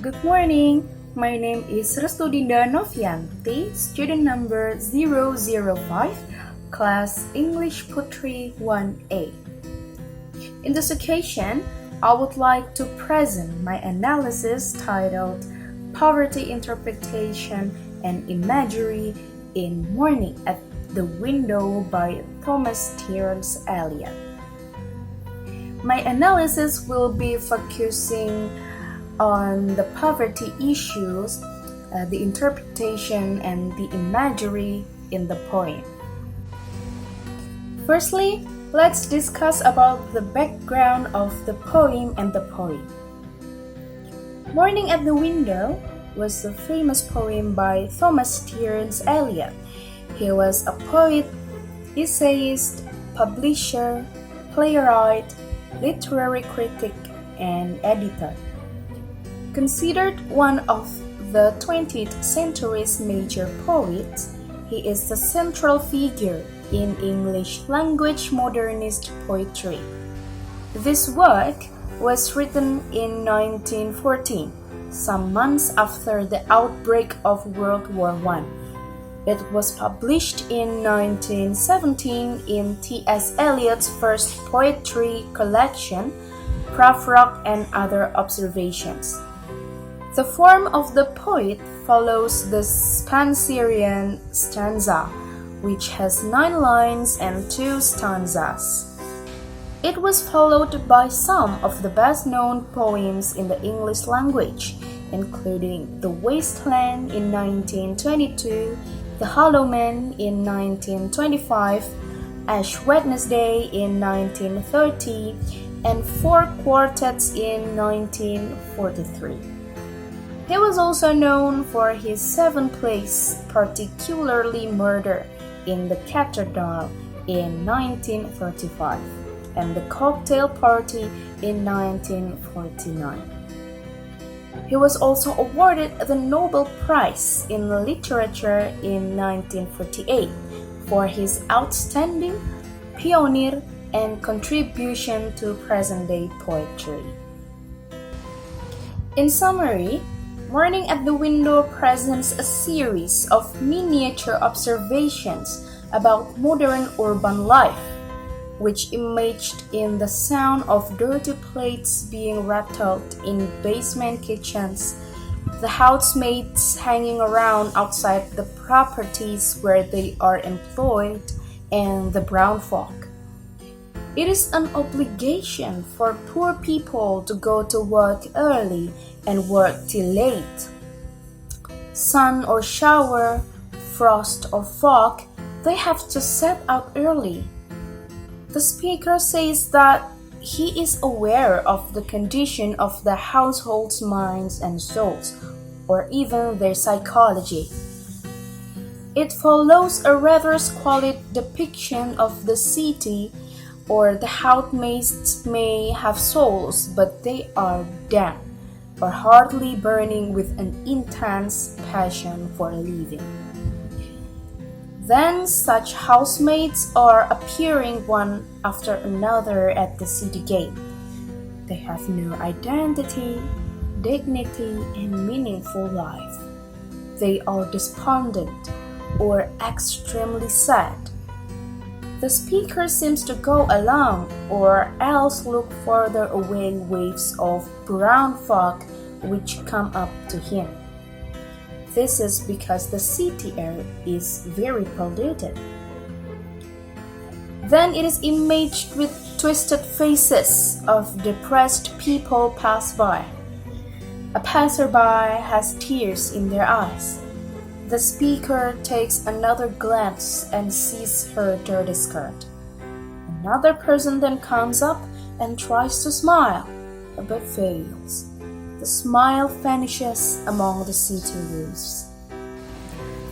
Good morning. My name is Restu Dinda Novianty, student number 005, class English Putri 1A. In this occasion, I would like to present my analysis titled Poverty Interpretation and Imagery in Morning at the Window by Thomas Stearns Eliot. My analysis will be focusing on the poverty issues, the interpretation, and the imagery in the poem. Firstly, let's discuss about the background of the poem and the poet. Morning at the Window was a famous poem by Thomas Stearns Eliot. He was a poet, essayist, publisher, playwright, literary critic, and editor. Considered one of the 20th century's major poets, he is the central figure in English language modernist poetry. This work was written in 1914, some months after the outbreak of World War I. It was published in 1917 in T.S. Eliot's first poetry collection, Prufrock and Other Observations. The form of the poet follows the Spenserian stanza, which has 9 lines and 2 stanzas. It was followed by some of the best-known poems in the English language, including The Waste Land in 1922, The Hollow Man in 1925, Ash Wednesday in 1930, and 4 quartets in 1943. He was also known for his 7 plays, particularly Murder in the Cathedral in 1935 and The Cocktail Party in 1949. He was also awarded the Nobel Prize in Literature in 1948 for his outstanding, pioneer, and contribution to present-day poetry. In summary, Morning at the Window presents a series of miniature observations about modern urban life, which imaged in the sound of dirty plates being rattled in basement kitchens, the housemaids hanging around outside the properties where they are employed, and the brown folk. It is an obligation for poor people to go to work early and work till late. Sun or shower, frost or fog, they have to set out early. The speaker says that he is aware of the condition of the household's minds and souls, or even their psychology. It follows a rather squalid depiction of the city, or the housemaids may have souls, but they are damp, or hardly burning with an intense passion for living. Then such housemaids are appearing one after another at the city gate. They have no identity, dignity, and meaningful life. They are despondent or extremely sad. The speaker seems to go along or else look further away waves of brown fog which come up to him. This is because the city air is very polluted. Then it is imaged with twisted faces of depressed people pass by. A passerby has tears in their eyes. The speaker takes another glance and sees her dirty skirt. Another person then comes up and tries to smile, but fails. The smile vanishes among the city roofs.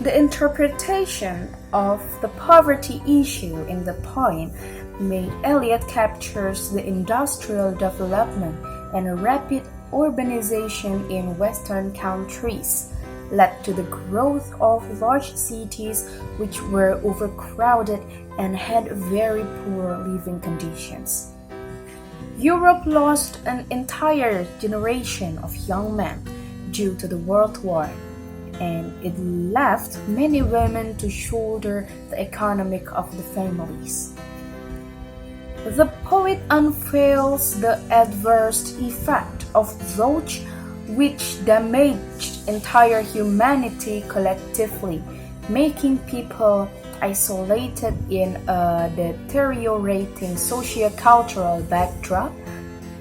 The interpretation of the poverty issue in the poem made Eliot captures the industrial development and rapid urbanization in Western countries, led to the growth of large cities which were overcrowded and had very poor living conditions. Europe lost an entire generation of young men due to the World War, and it left many women to shoulder the economic of the families. The poet unveils the adverse effect of those which damaged entire humanity collectively, making people isolated in a deteriorating socio-cultural backdrop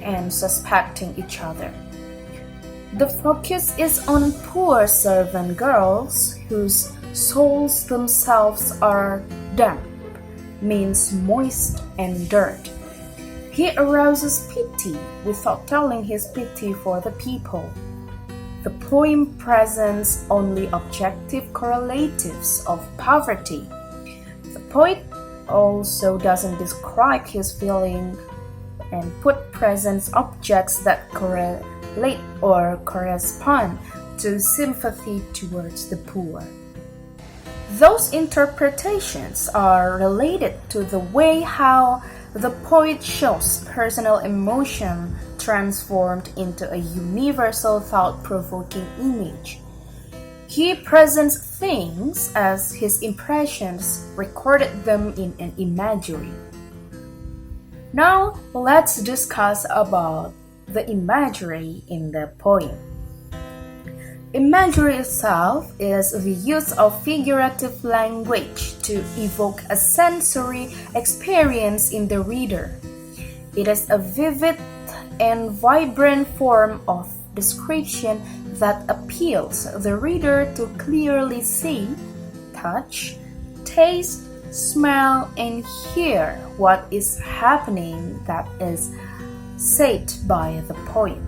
and suspecting each other. The focus is on poor servant girls whose souls themselves are damp, means moist and dirt. He arouses pity without telling his pity for the people. The poem presents only objective correlatives of poverty. The poet also doesn't describe his feeling and put present objects that correlate or correspond to sympathy towards the poor. Those interpretations are related to the way how the poet shows personal emotion transformed into a universal thought-provoking image. He presents things as his impressions, recorded them in an imagery. Now let's discuss about the imagery in the poem. Imagery itself is the use of figurative language to evoke a sensory experience in the reader. It is a vivid and vibrant form of description that appeals the reader to clearly see, touch, taste, smell, and hear what is happening that is said by the poet,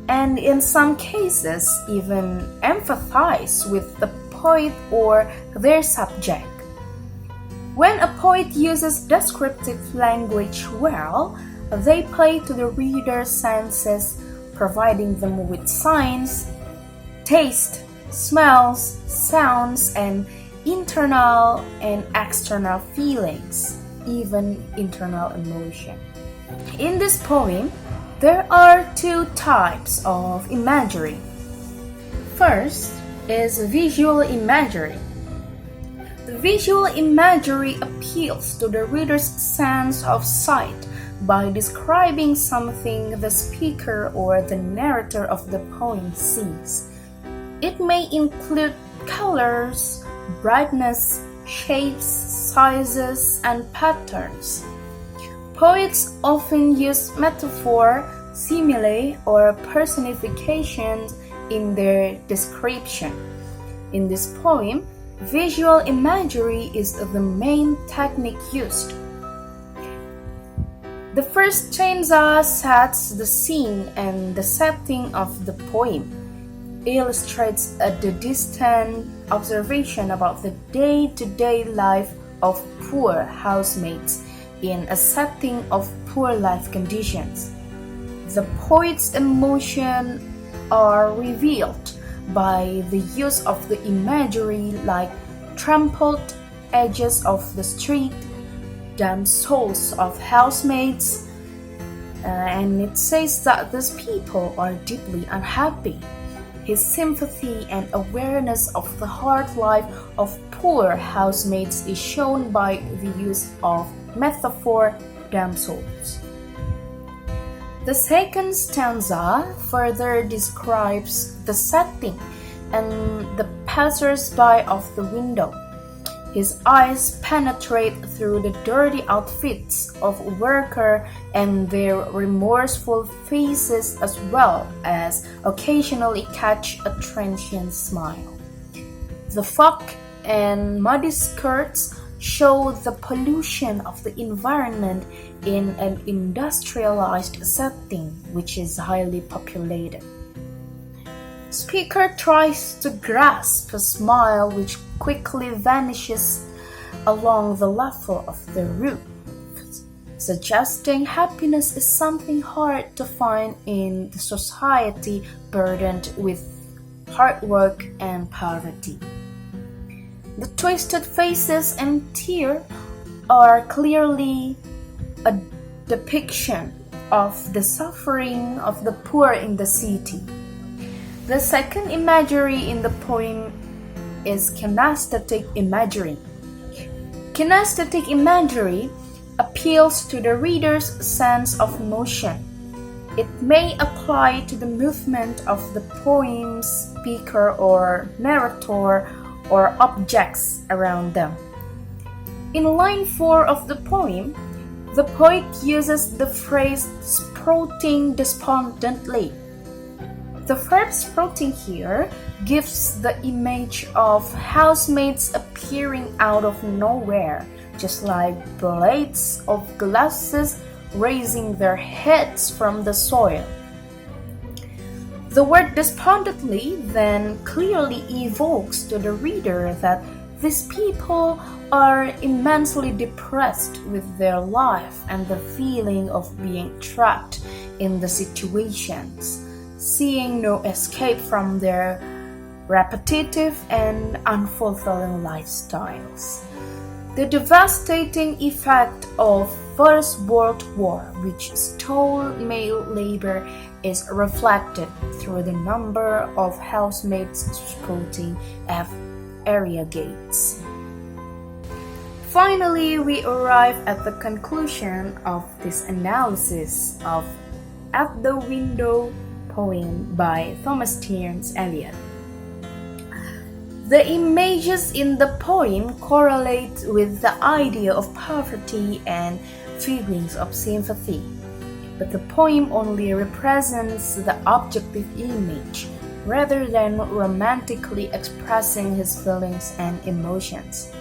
and in some cases even empathize with the poet or their subject. When a poet uses descriptive language well, they play to the reader's senses, providing them with signs, taste, smells, sounds, and internal and external feelings, even internal emotion. In this poem, there are two types of imagery. First is visual imagery. The visual imagery appeals to the reader's sense of sight by describing something the speaker or the narrator of the poem sees. It may include colors, brightness, shapes, sizes, and patterns. Poets often use metaphor, simile, or personifications in their description. In this poem, visual imagery is the main technique used. The first stanza sets the scene and the setting of the poem, illustrates the distant observation about the day-to-day life of poor housemates in a setting of poor life conditions. The poet's emotions are revealed by the use of the imagery like trampled edges of the street, damp souls of housemates, and it says that these people are deeply unhappy. His sympathy and awareness of the hard life of poor housemates is shown by the use of metaphor, damp souls. The second stanza further describes the setting and the passers-by of the window. His eyes penetrate through the dirty outfits of workers and their remorseful faces, as well as occasionally catch a transient smile. The fog and muddy skirts show the pollution of the environment in an industrialized setting which is highly populated. Speaker tries to grasp a smile which quickly vanishes along the level of the roof, suggesting happiness is something hard to find in the society burdened with hard work and poverty. The twisted faces and tears are clearly a depiction of the suffering of the poor in the city. The second imagery in the poem is kinesthetic imagery. Kinesthetic imagery appeals to the reader's sense of motion. It may apply to the movement of the poem's speaker or narrator or objects around them. In line 4 of the poem, the poet uses the phrase sprouting despondently. The verb sprouting here gives the image of housemates appearing out of nowhere, just like blades of glasses raising their heads from the soil. The word despondently then clearly evokes to the reader that these people are immensely depressed with their life and the feeling of being trapped in the situations, seeing no escape from their repetitive and unfulfilling lifestyles. The devastating effect of First World War, which stole male labor, is reflected through the number of housemates sprouting at area gates. Finally, we arrive at the conclusion of this analysis of At the Window poem by Thomas Stearns Eliot. The images in the poem correlate with the idea of poverty and feelings of sympathy, but the poem only represents the objective image rather than romantically expressing his feelings and emotions.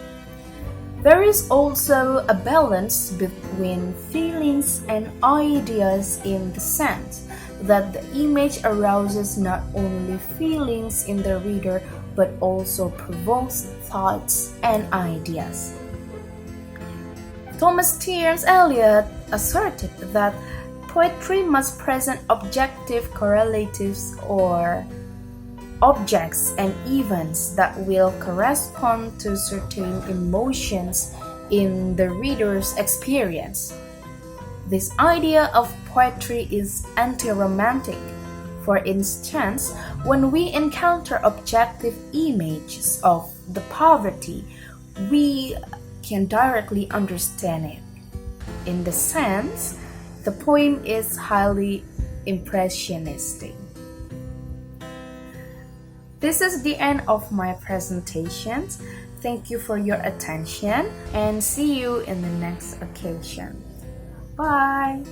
There is also a balance between feelings and ideas in the sense that the image arouses not only feelings in the reader but also provokes thoughts and ideas. Thomas Stearns Eliot asserted that poetry must present objective correlatives or objects and events that will correspond to certain emotions in the reader's experience. This idea of poetry is anti-romantic. For instance, when we encounter objective images of the poverty, we can directly understand it. In the sense, the poem is highly impressionistic. This is the end of my presentations. Thank you for your attention and see you in the next occasion. Bye!